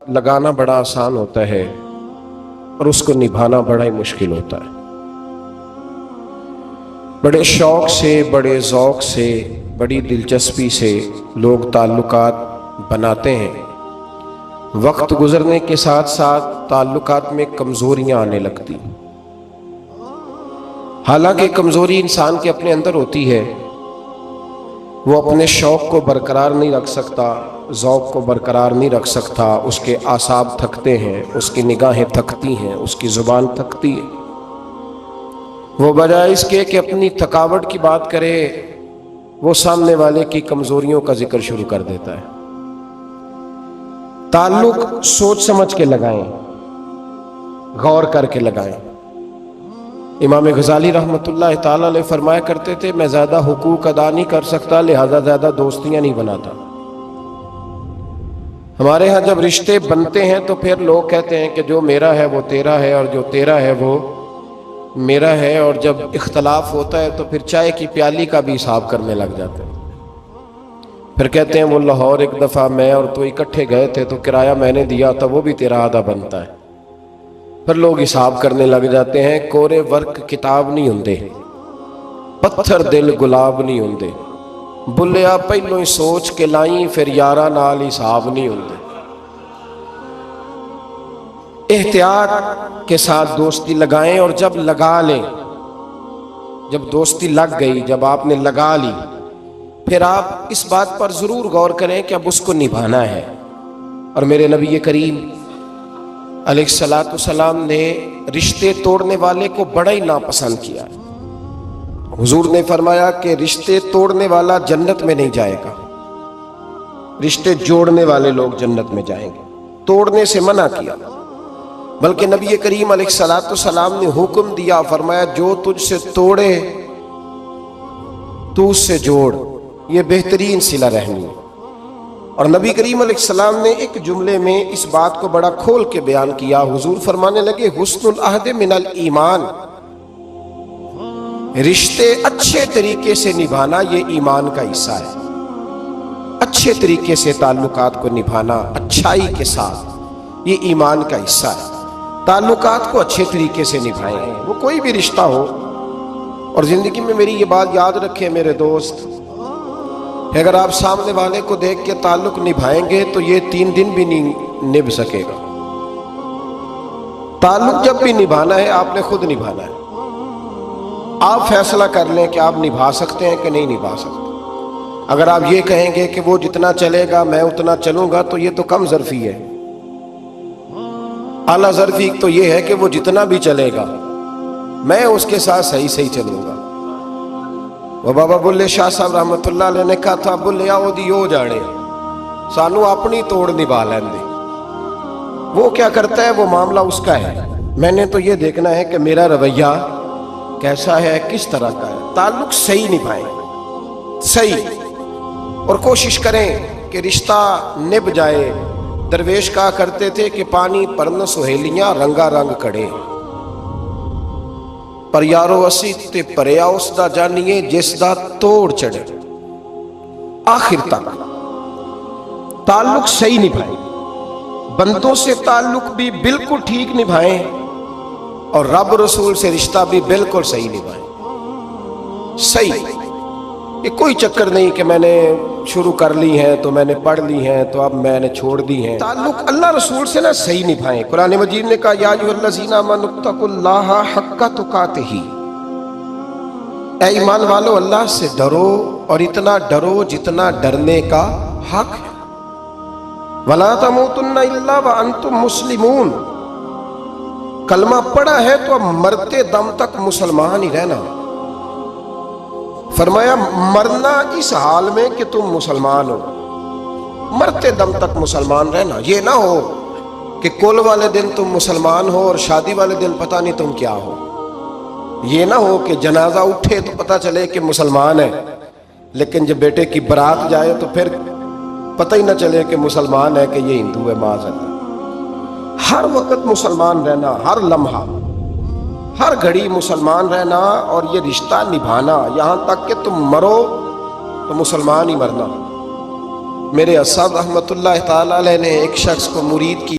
लगाना बड़ा आसान होता है और उसको निभाना बड़ा ही मुश्किल होता है। बड़े शौक से, बड़े ज़ौक़ से, बड़ी दिलचस्पी से लोग ताल्लुकात बनाते हैं। वक्त गुज़रने के साथ साथ ताल्लुकात में कमज़ोरियाँ आने लगती। हालांकि कमज़ोरी इंसान के अपने अंदर होती है, वो अपने शौक़ को बरकरार नहीं रख सकता, ज़ौक़ को बरकरार नहीं रख सकता, उसके आसाब थकते हैं, उसकी निगाहें थकती हैं, उसकी ज़ुबान थकती है। वो बजाय इसके कि अपनी थकावट की बात करे, वो सामने वाले की कमज़ोरियों का जिक्र शुरू कर देता है। ताल्लुक सोच समझ के लगाएं, गौर करके लगाएं। इमाम गज़ाली रहमतुल्लाह ताला अलैह फरमाया करते थे, मैं ज़्यादा हुकूक अदा नहीं कर सकता, लिहाजा ज़्यादा दोस्तियाँ नहीं बनाता। हमारे यहाँ जब रिश्ते बनते हैं तो फिर लोग कहते हैं कि जो मेरा है वो तेरा है और जो तेरा है वो मेरा है, और जब इख्तलाफ होता है तो फिर चाय की प्याली का भी हिसाब करने लग जाते हैं। फिर कहते हैं वो लाहौर एक दफ़ा मैं और तो इकट्ठे गए थे तो किराया मैंने दिया था, वो भी तेरा आधा बनता है। फिर लोग हिसाब करने लग जाते हैं। कोरे वर्क किताब नहीं होंदे, पत्थर दिल गुलाब नहीं होंदे, बुलिया पहलों ही सोच के लाई, फिर यारा नाल हिसाब नहीं होंदे। एहतियात के साथ दोस्ती लगाएं, और जब लगा लें, जब दोस्ती लग गई, जब आपने लगा ली, फिर आप इस बात पर ज़रूर गौर करें कि अब उसको निभाना है। और मेरे नबी करीम अलैहिस्सलाम ने रिश्ते तोड़ने वाले को बड़ा ही नापसंद किया। हुजूर ने फरमाया कि रिश्ते तोड़ने वाला जन्नत में नहीं जाएगा, रिश्ते जोड़ने वाले लोग जन्नत में जाएंगे। तोड़ने से मना किया, बल्कि नबी करीम अलैहिस्सलाम ने हुक्म दिया, फरमाया जो तुझसे तोड़े तू उससे जोड़, ये बेहतरीन सिला रहमी है। और नबी करीम अलैहिस्सलाम ने एक जुमले में इस बात को बड़ा खोल के बयान किया। हुजूर फरमाने लगे, हुस्नुल अहद मिनल ईमान, रिश्ते अच्छे तरीके से निभाना ये ईमान का हिस्सा है। अच्छे तरीके से ताल्लुकात को निभाना, अच्छाई के साथ, ये ईमान का हिस्सा है। ताल्लुकात को अच्छे तरीके से निभाएं, वो कोई भी रिश्ता हो। और जिंदगी में मेरी ये बात याद रखें मेरे दोस्त, अगर आप सामने वाले को देख के ताल्लुक निभाएंगे तो ये 3 दिन भी नहीं निभ सकेगा। ताल्लुक जब भी निभाना है आपने खुद निभाना है। आप फैसला कर लें कि आप निभा सकते हैं कि नहीं निभा सकते। अगर आप ये कहेंगे कि वो जितना चलेगा मैं उतना चलूंगा, तो ये तो कम ज़र्फी है। आला ज़र्फी तो ये है कि वो जितना भी चलेगा मैं उसके साथ सही सही चलूंगा। वो बाबा बुल्ले शाह साहब रहमतुल्लाह अलैह ने कहा था, बुल्ले आओ दी हो जाने, सानू अपनी तोड़ निभा लेंदे। वो क्या करता है वो मामला उसका है, मैंने तो ये देखना है कि मेरा रवैया कैसा है, किस तरह का है। ताल्लुक सही निभाएं, सही, और कोशिश करें कि रिश्ता निभ जाए। दरवेश कहा करते थे कि पानी पर न सुहेलियां रंगा रंग कड़े, पर यारो असी ते भरिया उसदा जानिए जिसदा तोड़ चढ़े। आखिर तक ताल्लुक सही निभाएं, बंदों से ताल्लुक भी बिल्कुल ठीक निभाएं, और रब रसूल से रिश्ता भी बिल्कुल सही निभाएं। सही, ये कोई चक्कर नहीं कि मैंने शुरू कर ली है तो मैंने पढ़ ली है तो अब मैंने छोड़ दी है। ताल्लुक अल्लाह रसूल से ना सही निभाएं। कुरान मजीद ने कहा, या अय्युहल्लज़ीना आमनुत्तकुल्लाहा हक्का तुकातिही, ऐ ईमान वालो अल्लाह से डरो, और इतना डरो जितना डरने का हक है। वला तमूतुन्ना इल्ला व अंतुम मुस्लिमून, कलमा पढ़ा है तो अब मरते दम तक मुसलमान ही रहना। फरमाया मरना इस हाल में कि तुम मुसलमान हो, मरते दम तक मुसलमान रहना। ये ना हो कि कुल वाले दिन तुम मुसलमान हो और शादी वाले दिन पता नहीं तुम क्या हो। ये ना हो कि जनाजा उठे तो पता चले कि मुसलमान है, लेकिन जब बेटे की बारात जाए तो फिर पता ही ना चले कि मुसलमान है कि ये हिंदू है। माज़अल्लाह, हर वक्त मुसलमान रहना, हर लम्हा हर घड़ी मुसलमान रहना, और ये रिश्ता निभाना, यहाँ तक कि तुम मरो तो मुसलमान ही मरना। میرے اسد رحمۃ اللہ تعالی علیہ نے ایک شخص کو مرید کی